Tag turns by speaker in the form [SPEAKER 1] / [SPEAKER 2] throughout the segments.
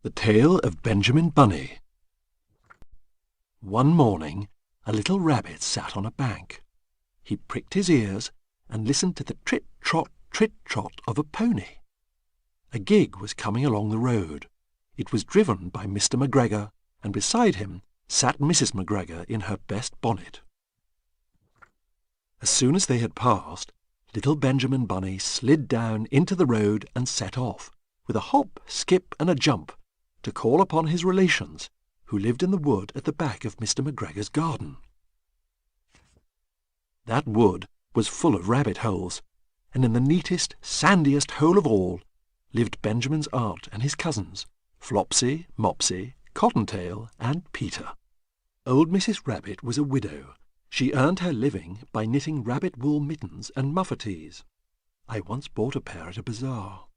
[SPEAKER 1] The Tale of Benjamin Bunny. One morning, a little rabbit sat on a bank. He pricked his ears and listened to the trit-trot of a pony. A gig was coming along the road. It was driven by Mr. McGregor, and beside him sat Mrs. McGregor in her best bonnet. As soon as they had passed, little Benjamin Bunny slid down into the road and set off, with a hop, skip, and a jump, to call upon his relations, who lived in the wood at the back of Mr. McGregor's garden. That wood was full of rabbit holes, and in the neatest, sandiest hole of all lived Benjamin's aunt and his cousins, Flopsy, Mopsy, Cottontail, and Peter. Old Mrs. Rabbit was a widow. She earned her living by knitting rabbit wool mittens and muffetees. I once bought a pair at a bazaar.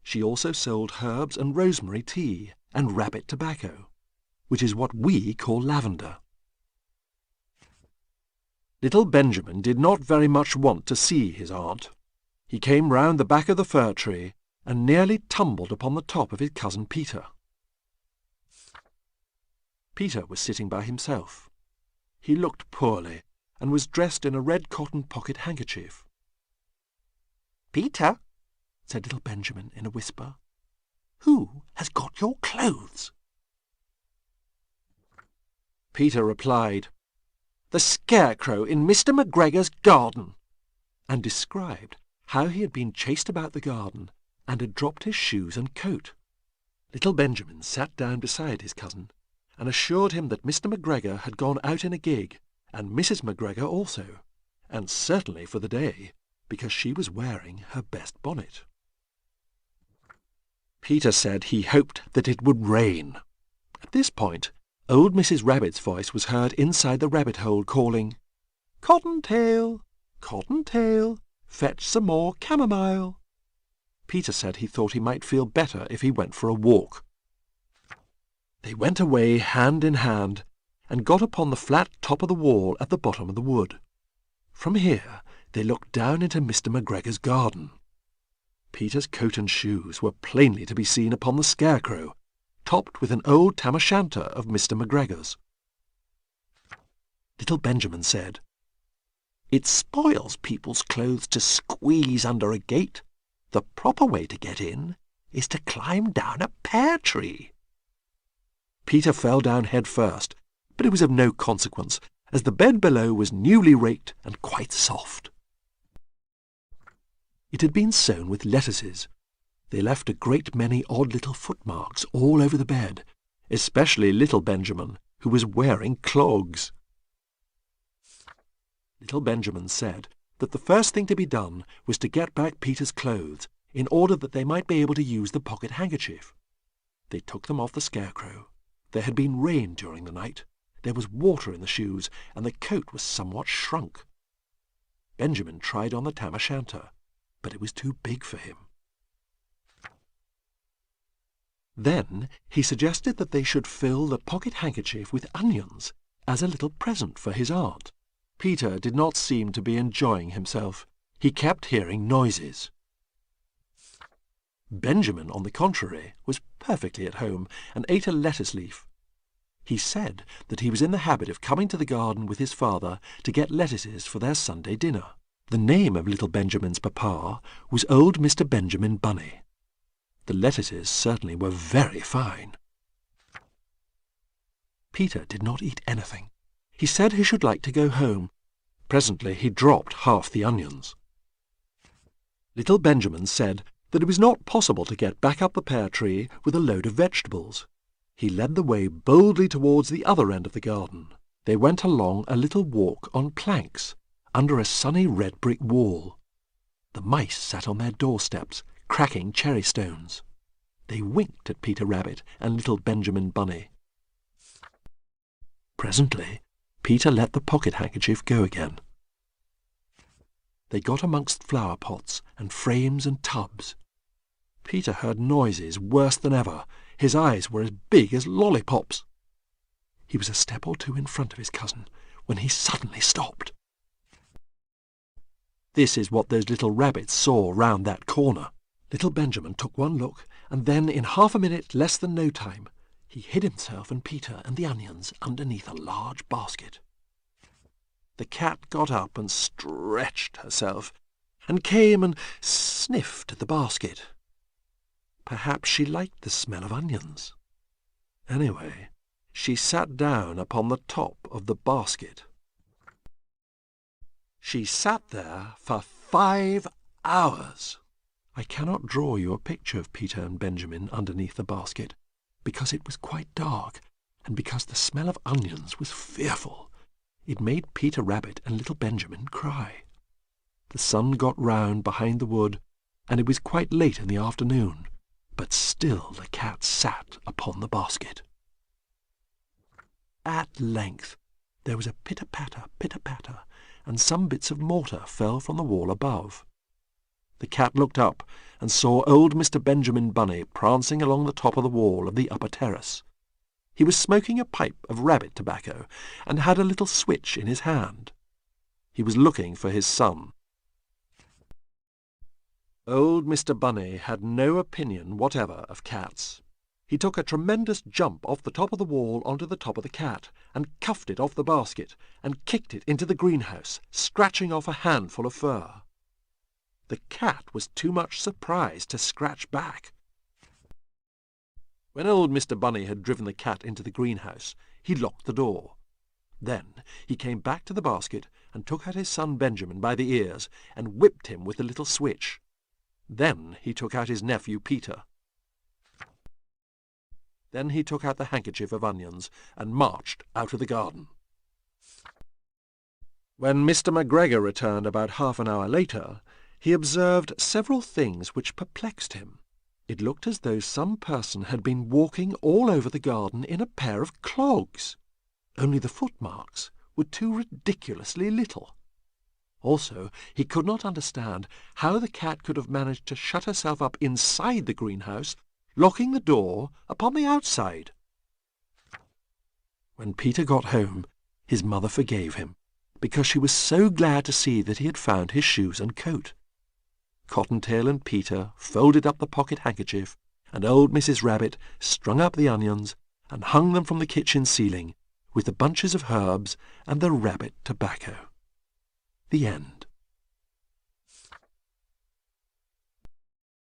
[SPEAKER 1] She also sold herbs and rosemary tea and rabbit tobacco, which is what we call lavender. Little Benjamin did not very much want to see his aunt. He came round the back of the fir tree and nearly tumbled upon the top of his cousin Peter. Peter was sitting by himself. He looked poorly and was dressed in a red cotton pocket handkerchief. "Peter," said little Benjamin in a whisper, "who has got your clothes?" Peter replied, "The scarecrow in Mr. McGregor's garden," and described how he had been chased about the garden and had dropped his shoes and coat. Little Benjamin sat down beside his cousin and assured him that Mr. McGregor had gone out in a gig, and Mrs. McGregor also, and certainly for the day, because she was wearing her best bonnet. Peter said he hoped that it would rain. At this point, old Mrs. Rabbit's voice was heard inside the rabbit hole calling, "Cottontail, Cottontail, fetch some more chamomile." Peter said he thought he might feel better if he went for a walk. They went away hand in hand and got upon the flat top of the wall at the bottom of the wood. From here they looked down into Mr. McGregor's garden. Peter's coat and shoes were plainly to be seen upon the scarecrow, topped with an old tam-o'-shanter of Mr. McGregor's. Little Benjamin said, "It spoils people's clothes to squeeze under a gate. The proper way to get in is to climb down a pear tree." Peter fell down head first, but it was of no consequence, as the bed below was newly raked and quite soft. It had been sown with lettuces. They left a great many odd little footmarks all over the bed, especially little Benjamin, who was wearing clogs. Little Benjamin said that the first thing to be done was to get back Peter's clothes, in order that they might be able to use the pocket handkerchief. They took them off the scarecrow. There had been rain during the night. There was water in the shoes, and the coat was somewhat shrunk. Benjamin tried on the tam-o'-shanter, but it was too big for him. Then he suggested that they should fill the pocket handkerchief with onions as a little present for his aunt. Peter did not seem to be enjoying himself. He kept hearing noises. Benjamin, on the contrary, was perfectly at home and ate a lettuce leaf. He said that he was in the habit of coming to the garden with his father to get lettuces for their Sunday dinner. The name of little Benjamin's papa was old Mr. Benjamin Bunny. The lettuces certainly were very fine. Peter did not eat anything. He said he should like to go home. Presently he dropped half the onions. Little Benjamin said that it was not possible to get back up the pear tree with a load of vegetables. He led the way boldly towards the other end of the garden. They went along a little walk on planks, under a sunny red brick wall. The mice sat on their doorsteps, cracking cherry stones. They winked at Peter Rabbit and little Benjamin Bunny. Presently, Peter let the pocket handkerchief go again. They got amongst flower pots and frames and tubs. Peter heard noises worse than ever. His eyes were as big as lollipops. He was a step or two in front of his cousin when he suddenly stopped. This is what those little rabbits saw round that corner. Little Benjamin took one look, and then in half a minute, less than no time, he hid himself and Peter and the onions underneath a large basket. The cat got up and stretched herself, and came and sniffed at the basket. Perhaps she liked the smell of onions. Anyway, she sat down upon the top of the basket. She sat there for 5 hours. I cannot draw you a picture of Peter and Benjamin underneath the basket, because it was quite dark, and because the smell of onions was fearful. It made Peter Rabbit and little Benjamin cry. The sun got round behind the wood, and it was quite late in the afternoon, but still the cat sat upon the basket. At length there was a pitter-patter, pitter-patter, and some bits of mortar fell from the wall above. The cat looked up and saw old Mr. Benjamin Bunny prancing along the top of the wall of the upper terrace. He was smoking a pipe of rabbit tobacco and had a little switch in his hand. He was looking for his son. Old Mr. Bunny had no opinion whatever of cats. He took a tremendous jump off the top of the wall onto the top of the cat, and cuffed it off the basket, and kicked it into the greenhouse, scratching off a handful of fur. The cat was too much surprised to scratch back. When old Mr. Bunny had driven the cat into the greenhouse, he locked the door. Then he came back to the basket and took out his son Benjamin by the ears and whipped him with the little switch. Then he took out his nephew Peter. Then he took out the handkerchief of onions and marched out of the garden. When Mr. McGregor returned about half an hour later, he observed several things which perplexed him. It looked as though some person had been walking all over the garden in a pair of clogs, only the footmarks were too ridiculously little. Also, he could not understand how the cat could have managed to shut herself up inside the greenhouse, locking the door upon the outside. When Peter got home, his mother forgave him, because she was so glad to see that he had found his shoes and coat. Cottontail and Peter folded up the pocket handkerchief, and old Mrs. Rabbit strung up the onions and hung them from the kitchen ceiling with the bunches of herbs and the rabbit tobacco. The end.